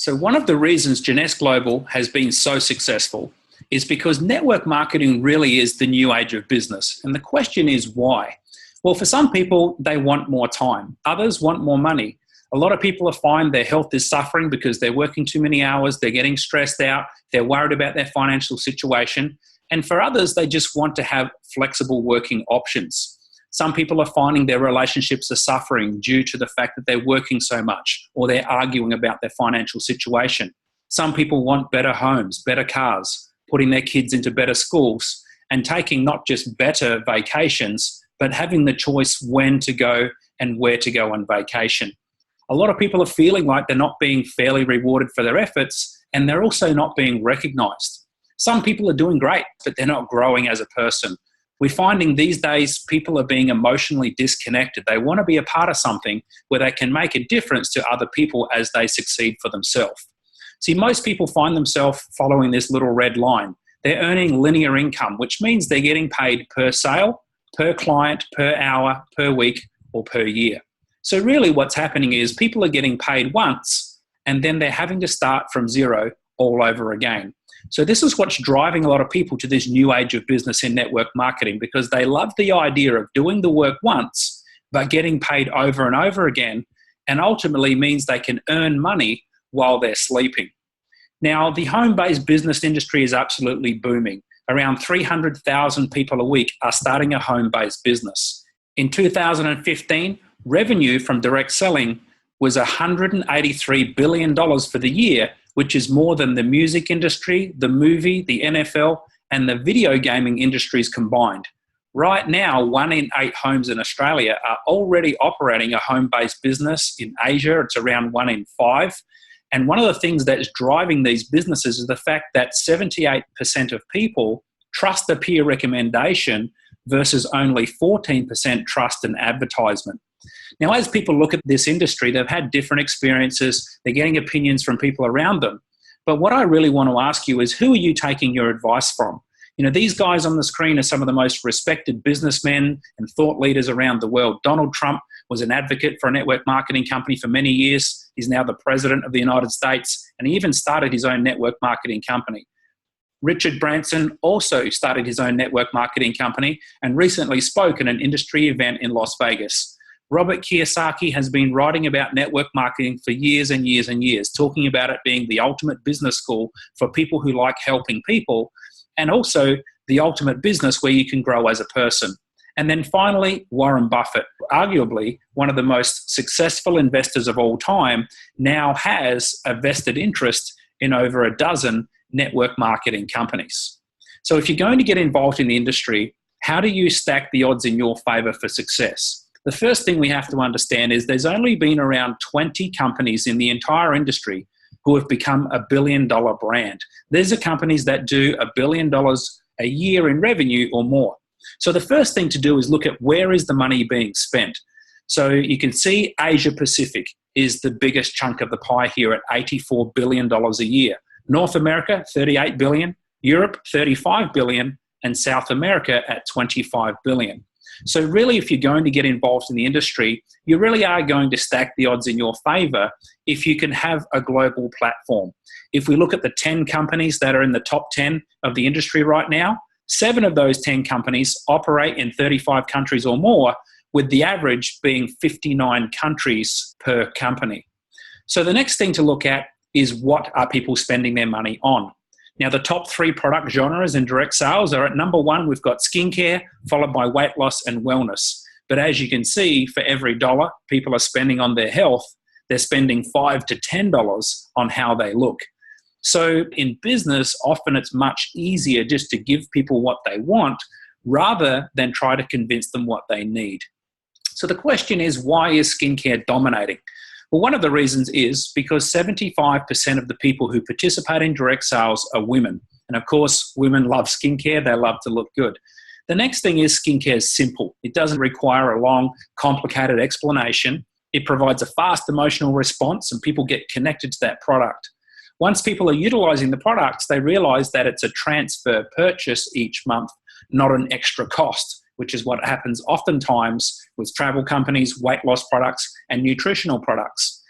So one of the reasons Jeunesse Global has been so successful is because network marketing really is the new age of business. And the question is why? Well, for some people, they want more time. Others want more money. A lot of people find their health is suffering because they're working too many hours, they're getting stressed out, they're worried about their financial situation. And for others, they just want to have flexible working options. Some people are finding their relationships are suffering due to the fact that they're working so much or they're arguing about their financial situation. Some people want better homes, better cars, putting their kids into better schools and taking not just better vacations, but having the choice when to go and where to go on vacation. A lot of people are feeling like they're not being fairly rewarded for their efforts, and they're also not being recognized. Some people are doing great, but they're not growing as a person. We're finding these days people are being emotionally disconnected. They want to be a part of something where they can make a difference to other people as they succeed for themselves. See, most people find themselves following this little red line. They're earning linear income, which means they're getting paid per sale, per client, per hour, per week, or per year. So really what's happening is people are getting paid once and then they're having to start from zero all over again. So this is what's driving a lot of people to this new age of business in network marketing, because they love the idea of doing the work once but getting paid over and over again, and ultimately means they can earn money while they're sleeping. Now, the home-based business industry is absolutely booming. Around 300,000 people a week are starting a home-based business. In 2015, revenue from direct selling was $183 billion for the year, which is more than the music industry, the movie, the NFL, and the video gaming industries combined. Right now, 1 in 8 homes in Australia are already operating a home-based business. In Asia, it's around 1 in 5. And one of the things that's driving these businesses is the fact that 78% of people trust a peer recommendation versus only 14% trust an advertisement. Now, as people look at this industry, they've had different experiences, they're getting opinions from people around them. But what I really want to ask you is, who are you taking your advice from? You know, these guys on the screen are some of the most respected businessmen and thought leaders around the world. Donald Trump was an advocate for a network marketing company for many years. He's now the president of the United States, and he even started his own network marketing company. Richard Branson also started his own network marketing company and recently spoke at an industry event in Las Vegas. Robert Kiyosaki has been writing about network marketing for years and years and years, talking about it being the ultimate business school for people who like helping people, and also the ultimate business where you can grow as a person. And then finally, Warren Buffett, arguably one of the most successful investors of all time, now has a vested interest in over a dozen network marketing companies. So if you're going to get involved in the industry, how do you stack the odds in your favor for success? The first thing we have to understand is there's only been around 20 companies in the entire industry who have become $1 billion brand. These are companies that do $1 billion a year in revenue or more. So the first thing to do is look at where is the money being spent. So you can see Asia Pacific is the biggest chunk of the pie here at $84 billion a year. North America, $38 billion, Europe, $35 billion, and South America at $25 billion. So really, if you're going to get involved in the industry, you really are going to stack the odds in your favor if you can have a global platform. If we look at the 10 companies that are in the top 10 of the industry right now, 7 of those 10 companies operate in 35 countries or more, with the average being 59 countries per company. So the next thing to look at is, what are people spending their money on? Now, the top 3 product genres in direct sales are at number 1, we've got skincare, followed by weight loss and wellness. But as you can see, for every dollar people are spending on their health, they're spending $5 to $10 on how they look. So in business, often it's much easier just to give people what they want rather than try to convince them what they need. So the question is, why is skincare dominating? Well, one of the reasons is because 75% of the people who participate in direct sales are women. And of course, women love skincare. They love to look good. The next thing is, skincare is simple. It doesn't require a long, complicated explanation. It provides a fast emotional response and people get connected to that product. Once people are utilizing the products, they realize that it's a transfer purchase each month, not an extra cost, which is what happens oftentimes with travel companies, weight loss products, and nutritional products.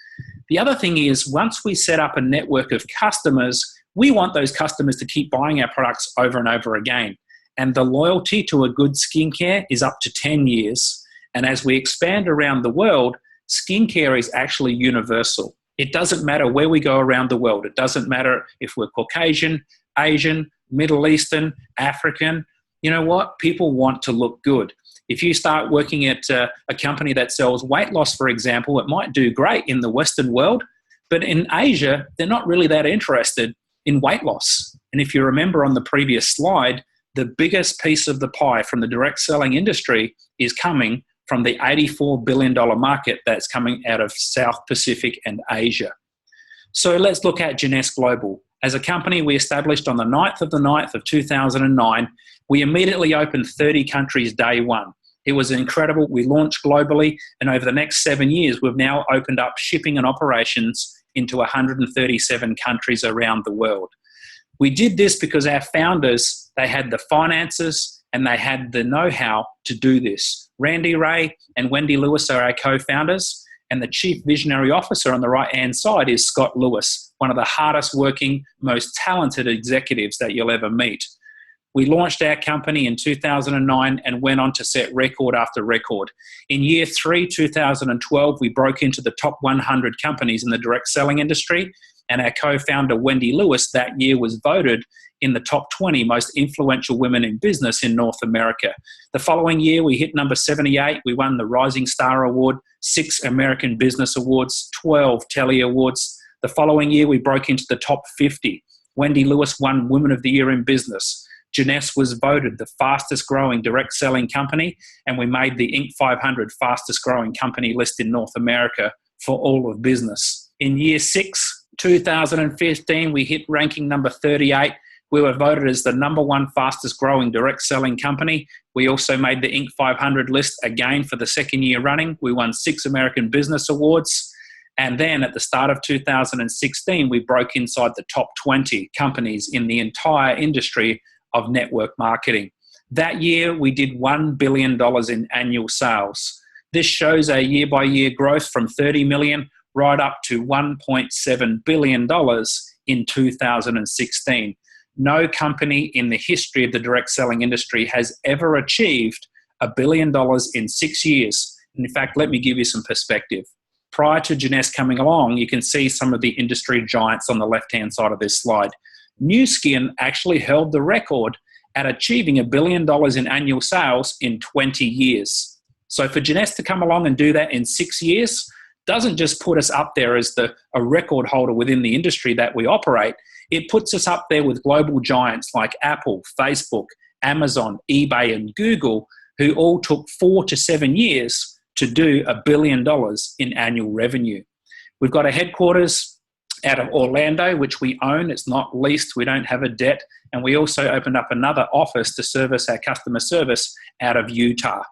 The other thing is, once we set up a network of customers, we want those customers to keep buying our products over and over again. And the loyalty to a good skincare is up to 10 years. And as we expand around the world, skincare is actually universal. It doesn't matter where we go around the world. It doesn't matter if we're Caucasian, Asian, Middle Eastern, African. You know what? People want to look good. If you start working at a company that sells weight loss, for example, it might do great in the Western world, but in Asia, they're not really that interested in weight loss. And if you remember on the previous slide, the biggest piece of the pie from the direct selling industry is coming from the $84 billion market that's coming out of South Pacific and Asia. So let's look at Jeunesse Global. As a company, we established on the 9th of the 9th of 2009. We immediately opened 30 countries day one. It was incredible. We launched globally, and over the next 7 years, we've now opened up shipping and operations into 137 countries around the world. We did this because our founders, they had the finances and they had the know-how to do this. Randy Ray and Wendy Lewis are our co-founders, and the Chief Visionary Officer on the right-hand side is Scott Lewis, one of the hardest working, most talented executives that you'll ever meet. We launched our company in 2009 and went on to set record after record. In year 3, 2012, we broke into the top 100 companies in the direct selling industry, and our co-founder, Wendy Lewis, that year was voted in the top 20 most influential women in business in North America. The following year, we hit number 78. We won the Rising Star Award, 6 American Business Awards, 12 Telly Awards. The following year, we broke into the top 50. Wendy Lewis won Women of the Year in Business. Jeunesse was voted the fastest growing direct selling company, and we made the Inc. 500 fastest growing company list in North America for all of business. In year 6, 2015, we hit ranking number 38. We were voted as the number 1 fastest growing direct selling company. We also made the Inc. 500 list again for the second year running. We won 6 American Business Awards. And then at the start of 2016, we broke inside the top 20 companies in the entire industry of network marketing. That year, we did $1 billion in annual sales. This shows a year-by-year growth from $30 million right up to $1.7 billion in 2016. No company in the history of the direct selling industry has ever achieved $1 billion in 6 years. And in fact, let me give you some perspective. Prior to Jeunesse coming along, you can see some of the industry giants on the left-hand side of this slide. Nu Skin actually held the record at achieving $1 billion in annual sales in 20 years. So for Jeunesse to come along and do that in 6 years doesn't just put us up there as a record holder within the industry that we operate. It puts us up there with global giants like Apple, Facebook, Amazon, eBay, and Google, who all took 4 to 7 years to do $1 billion in annual revenue. We've got a headquarters out of Orlando, which we own. It's not leased. We don't have a debt. And we also opened up another office to service our customer service out of Utah.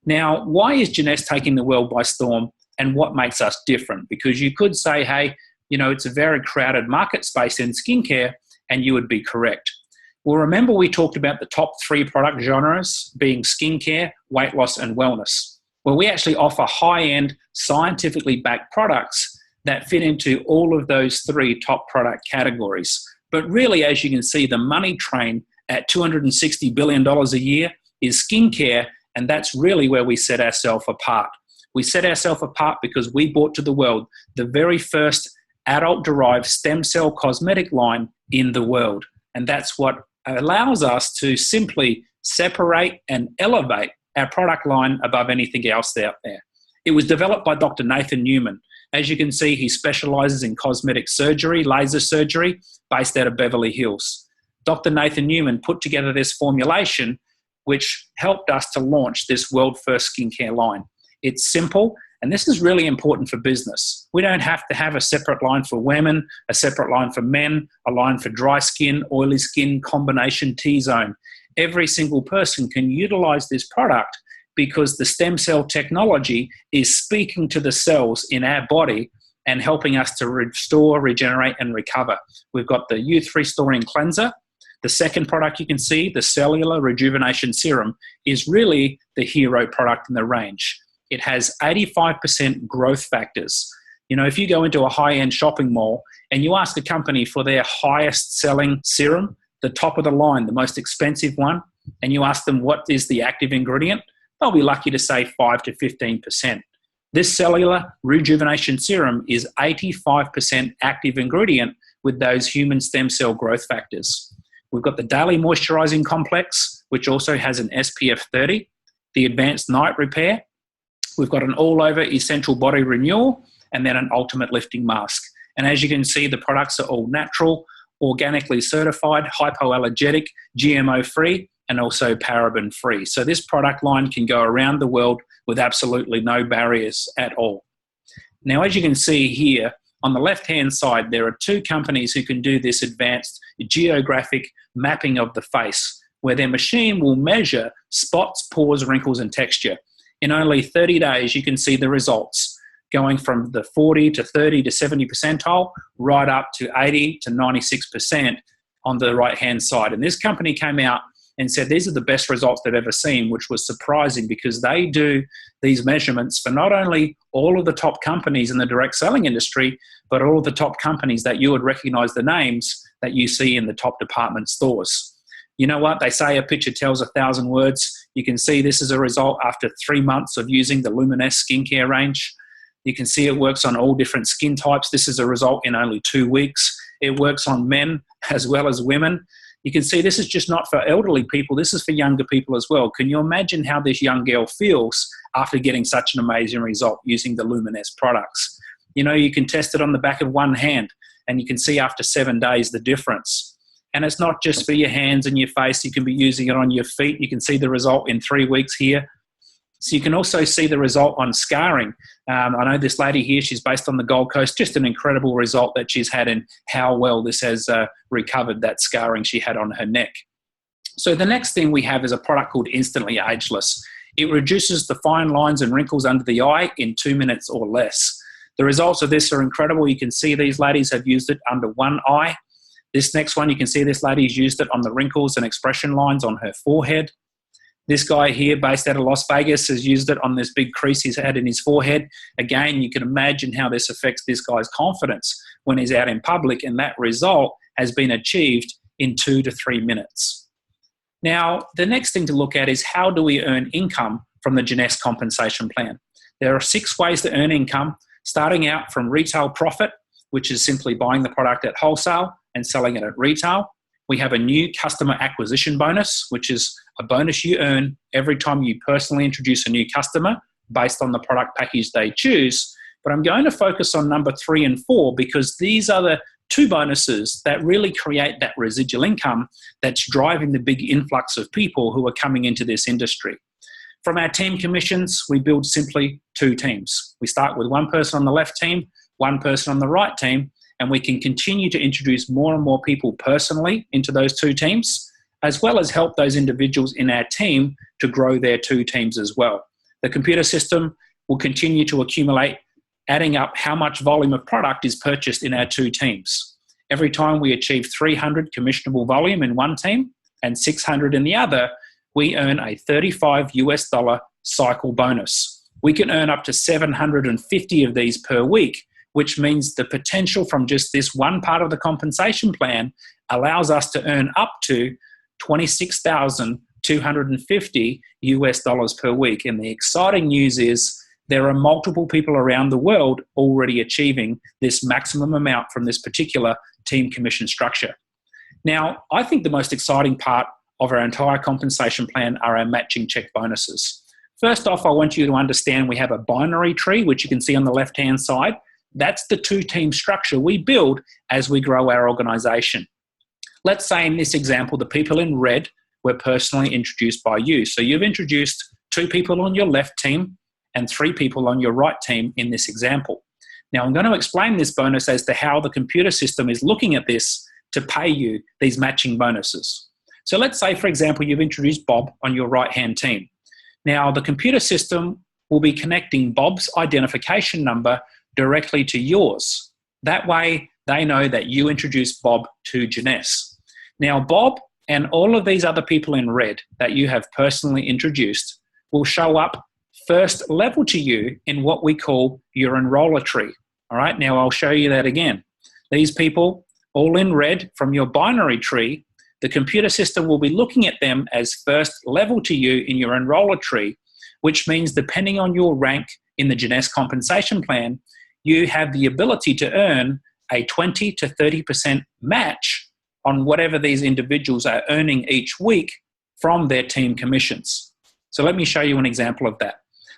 Now, why is Jeunesse taking the world by storm, and what makes us different? Because you could say, hey, you know, it's a very crowded market space in skincare, and you would be correct. Well, remember we talked about the top 3 product genres being skincare, weight loss, and wellness. Well, we actually offer high-end, scientifically backed products that fit into all of those 3 top product categories. But really, as you can see, the money train at $260 billion a year is skincare, and that's really where we set ourselves apart. We set ourselves apart because we brought to the world the very first adult-derived stem cell cosmetic line in the world. And that's what allows us to simply separate and elevate our product line above anything else out there. It was developed by Dr. Nathan Newman. As you can see, he specializes in cosmetic surgery, laser surgery, based out of Beverly Hills. Dr. Nathan Newman put together this formulation, which helped us to launch this world-first skincare line. It's simple, and this is really important for business. We don't have to have a separate line for women, a separate line for men, a line for dry skin, oily skin, combination T-zone. Every single person can utilize this product because the stem cell technology is speaking to the cells in our body and helping us to restore, regenerate, and recover. We've got the Youth Restoring Cleanser. The second product you can see, the Cellular Rejuvenation Serum, is really the hero product in the range. It has 85% growth factors. You know, if you go into a high-end shopping mall and you ask a company for their highest selling serum, the top of the line, the most expensive one, and you ask them what is the active ingredient, they'll be lucky to say 5 to 15%. This cellular rejuvenation serum is 85% active ingredient with those human stem cell growth factors. We've got the daily moisturizing complex, which also has an SPF 30, the advanced night repair. We've got an all-over essential body renewal, and then an ultimate lifting mask. And as you can see, the products are all natural, organically certified, hypoallergenic, GMO-free, and also paraben-free. So this product line can go around the world with absolutely no barriers at all. Now, as you can see here, on the left-hand side, there are two companies who can do this advanced geographic mapping of the face, where their machine will measure spots, pores, wrinkles, and texture. In only 30 days, you can see the results, going from the 40 to 30 to 70 percentile, right up to 80 to 96% on the right-hand side. And this company came out and said these are the best results they've ever seen, which was surprising because they do these measurements for not only all of the top companies in the direct selling industry, but all of the top companies that you would recognize the names that you see in the top department stores. You know what? They say a picture tells 1,000 words. You can see this is a result after 3 months of using the Luminous skincare range. You can see it works on all different skin types. This is a result in only 2 weeks. It works on men as well as women. You can see this is just not for elderly people. This is for younger people as well. Can you imagine how this young girl feels after getting such an amazing result using the Luminous products? You know, you can test it on the back of one hand and you can see after 7 days the difference. And it's not just for your hands and your face. You can be using it on your feet. You can see the result in 3 weeks here. So you can also see the result on scarring. I know this lady here, she's based on the Gold Coast, just an incredible result that she's had and how well this has recovered that scarring she had on her neck. So the next thing we have is a product called Instantly Ageless. It reduces the fine lines and wrinkles under the eye in 2 minutes or less. The results of this are incredible. You can see these ladies have used it under one eye. This next one, you can see this lady's used it on the wrinkles and expression lines on her forehead. This guy here, based out of Las Vegas, has used it on this big crease he's had in his forehead. Again, you can imagine how this affects this guy's confidence when he's out in public, and that result has been achieved in 2 to 3 minutes. Now, the next thing to look at is how do we earn income from the Jeunesse compensation plan? There are 6 ways to earn income, starting out from retail profit, which is simply buying the product at wholesale and selling it at retail. We have a new customer acquisition bonus, which is a bonus you earn every time you personally introduce a new customer based on the product package they choose. But I'm going to focus on number 3 and 4 because these are the 2 bonuses that really create that residual income that's driving the big influx of people who are coming into this industry. From our team commissions, we build simply 2 teams. We start with 1 person on the left team, 1 person on the right team, and we can continue to introduce more and more people personally into those 2 teams, as well as help those individuals in our team to grow their 2 teams as well. The computer system will continue to accumulate, adding up how much volume of product is purchased in our 2 teams. Every time we achieve 300 commissionable volume in one team and 600 in the other, we earn a $35 cycle bonus. We can earn up to 750 of these per week, which means the potential from just this one part of the compensation plan allows us to earn up to $26,250 per week. And the exciting news is there are multiple people around the world already achieving this maximum amount from this particular team commission structure. Now, I think the most exciting part of our entire compensation plan are our matching check bonuses. First off, I want you to understand we have a binary tree, which you can see on the left-hand side. That's the 2-team structure we build as we grow our organization. Let's say in this example, the people in red were personally introduced by you. So you've introduced 2 people on your left team and 3 people on your right team in this example. Now I'm going to explain this bonus as to how the computer system is looking at this to pay you these matching bonuses. So let's say, for example, you've introduced Bob on your right-hand team. Now the computer system will be connecting Bob's identification number directly to yours. That way they know that you introduced Bob to Jeunesse. Now Bob and all of these other people in red that you have personally introduced will show up first level to you in what we call your enroller tree. All right, now I'll show you that again. These people, all in red from your binary tree, the computer system will be looking at them as first level to you in your enroller tree, which means depending on your rank in the Jeunesse compensation plan, you have the ability to earn a 20 to 30% match on whatever these individuals are earning each week from their team commissions. So let me show you an example of that.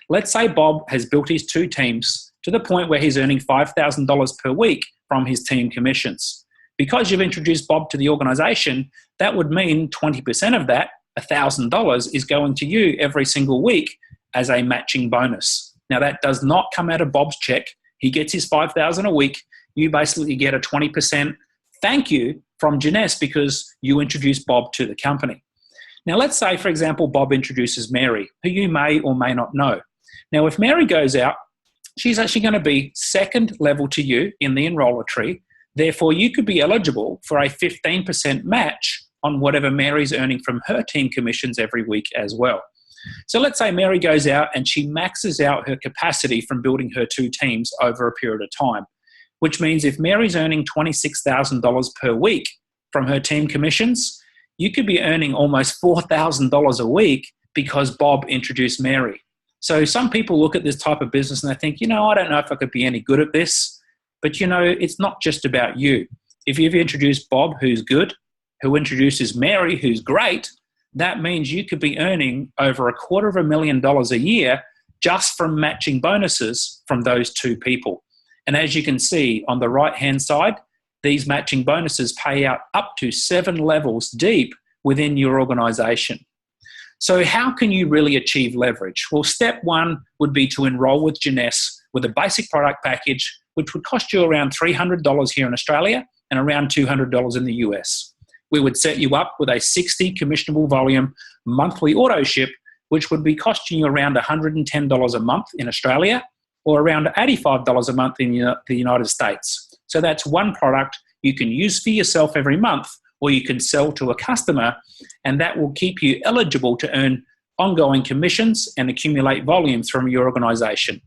Let's say Bob has built his 2 teams to the point where he's earning $5,000 per week from his team commissions. Because you've introduced Bob to the organization, that would mean 20% of that, $1,000, is going to you every single week as a matching bonus. Now that does not come out of Bob's check. He gets his $5,000 a week. You basically get a 20% thank you from Jeunesse because you introduced Bob to the company. Now let's say, for example, Bob introduces Mary, who you may or may not know. Now if Mary goes out, she's actually going to be second level to you in the enroller tree. Therefore, you could be eligible for a 15% match on whatever Mary's earning from her team commissions every week as well. So let's say Mary goes out and she maxes out her capacity from building her 2 teams over a period of time, which means if Mary's earning $26,000 per week from her team commissions, you could be earning almost $4,000 a week because Bob introduced Mary. So some people look at this type of business and they think, I don't know if I could be any good at this. But it's not just about you. If you've introduced Bob, who's good, who introduces Mary, who's great, that means you could be earning over $250,000 a year just from matching bonuses from those 2 people. And as you can see on the right-hand side, these matching bonuses pay out up to 7 levels deep within your organization. So how can you really achieve leverage? Well, step 1 would be to enroll with Jeunesse with a basic product package, which would cost you around $300 here in Australia and around $200 in the US. We would set you up with a 60 commissionable volume monthly auto ship, which would be costing you around $110 a month in Australia or around $85 a month in the United States. So that's one product you can use for yourself every month, or you can sell to a customer, and that will keep you eligible to earn ongoing commissions and accumulate volumes from your organization.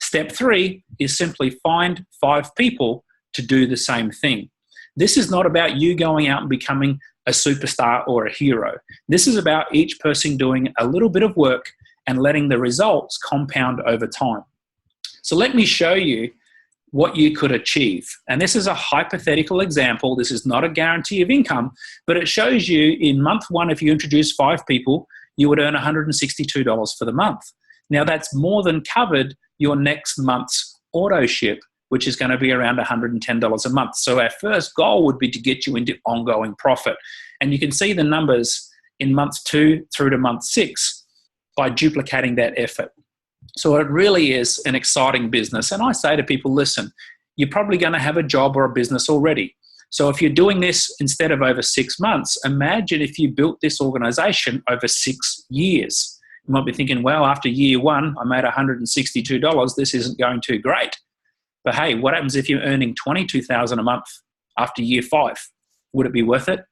Step 3 is simply find 5 people to do the same thing. This is not about you going out and becoming a superstar or a hero. This is about each person doing a little bit of work and letting the results compound over time. So let me show you what you could achieve. And this is a hypothetical example. This is not a guarantee of income, but it shows you in month 1, if you introduce 5 people, you would earn $162 for the month. Now that's more than covered your next month's auto ship, which is going to be around $110 a month. So our first goal would be to get you into ongoing profit. And you can see the numbers in month 2 through to month 6 by duplicating that effort. So it really is an exciting business. And I say to people, listen, you're probably going to have a job or a business already. So if you're doing this instead of over 6 months, imagine if you built this organization over 6 years. You might be thinking, well, after year 1, I made $162. This isn't going too great. But hey, what happens if you're earning $22,000 a month after year 5? Would it be worth it?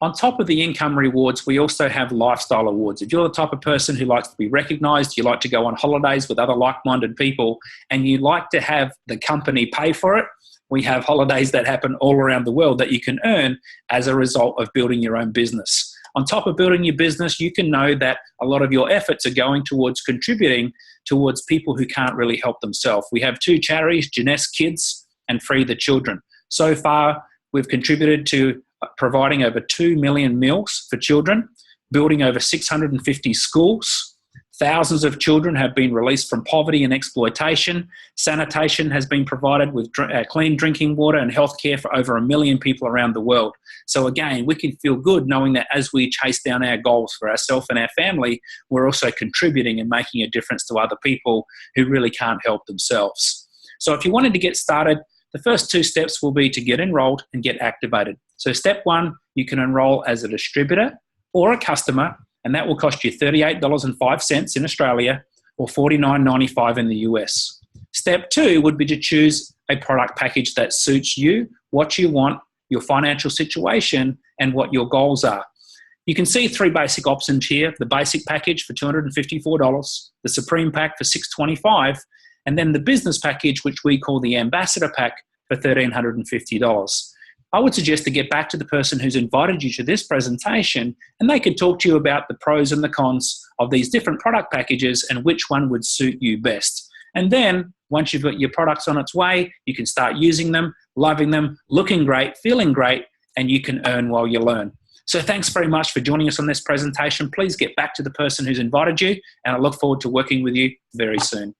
On top of the income rewards, we also have lifestyle awards. If you're the type of person who likes to be recognized, you like to go on holidays with other like-minded people, and you like to have the company pay for it, we have holidays that happen all around the world that you can earn as a result of building your own business. On top of building your business, you can know that a lot of your efforts are going towards contributing towards people who can't really help themselves. We have 2 charities, Jeunesse Kids and Free the Children. So far, we've contributed to providing over 2 million meals for children, building over 650 schools. Thousands of children have been released from poverty and exploitation. Sanitation has been provided with clean drinking water and healthcare for over 1 million people around the world. So again, we can feel good knowing that as we chase down our goals for ourselves and our family, we're also contributing and making a difference to other people who really can't help themselves. So if you wanted to get started, the first 2 steps will be to get enrolled and get activated. So step 1, you can enroll as a distributor or a customer, and that will cost you $38.05 in Australia or $49.95 in the US. Step 2 would be to choose a product package that suits you, what you want, your financial situation, and what your goals are. You can see 3 basic options here: the basic package for $254, the Supreme Pack for $625, and then the business package, which we call the Ambassador Pack, for $1,350. I would suggest to get back to the person who's invited you to this presentation, and they can talk to you about the pros and the cons of these different product packages and which one would suit you best. And then once you've got your products on its way, you can start using them, loving them, looking great, feeling great, and you can earn while you learn. So thanks very much for joining us on this presentation. Please get back to the person who's invited you, and I look forward to working with you very soon.